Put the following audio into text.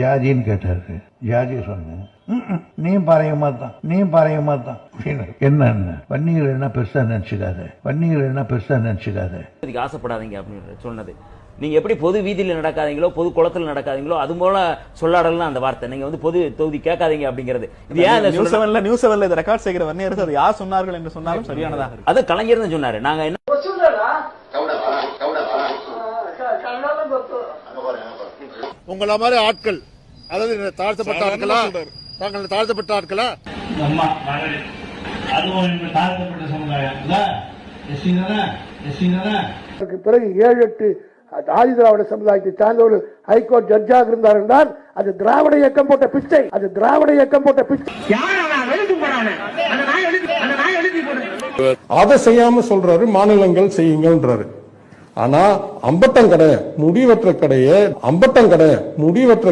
ஜாதின்னு கேட்டாரு. ஜாதி சொன்னேன். நீ பாறைய மாத்தான், நீ பாறைய மாத்தான். என்ன வன்னியர்கள் என்ன பெருசா நினைச்சுக்காத, வன்னியர்கள் என்ன பெருசா நினைச்சுக்காத, ஆசைப்படாதீங்க அப்படின்னு சொன்னது. நீங்க எப்படி பொது வீதியில் நடக்காதீங்களோ, பொது குளத்தில் நடக்காதீங்களோ, அது போல சொல்லாடலாம் அந்த வார்த்தை. நீங்க வந்து பொது தொகுதி கேட்காதீங்க அப்படிங்கிறது. இது ஏன் நியூஸ் செவன்ல இதை ரெக்கார்ட் செய்கிற வன்னியர்கள் அது யார் சொன்னார்கள் என்று சொன்னாலும் சரியானதாக இருக்கு. அது கலைஞர் தான் சொன்னாரு. நாங்க என்ன உங்கள மாதிரி ஆட்கள், அதாவது தாழ்த்தப்பட்ட ஆட்களா, தாங்கள் தாழ்த்தப்பட்ட ஆட்களா, தாழ்த்தப்பட்ட சமுதாயம் பிறகு 7-8 ஆதி திராவிட சமுதாயத்தை சார்ந்தவர்கள் ஹைகோர்ட் ஜட்ஜாக இருந்தார் என்றால் அது திராவிட இயக்கம் போட்ட பிச்சை, அது திராவிட இயக்கம் போட்ட பிச்சை. அதை செய்யாம சொல்றாரு மாநிலங்கள் செய்யுங்கன்றாரு. ஆனா அம்பட்டம் கடை முடிவற்ற கடையை, அம்பட்டம் கடை முடிவற்ற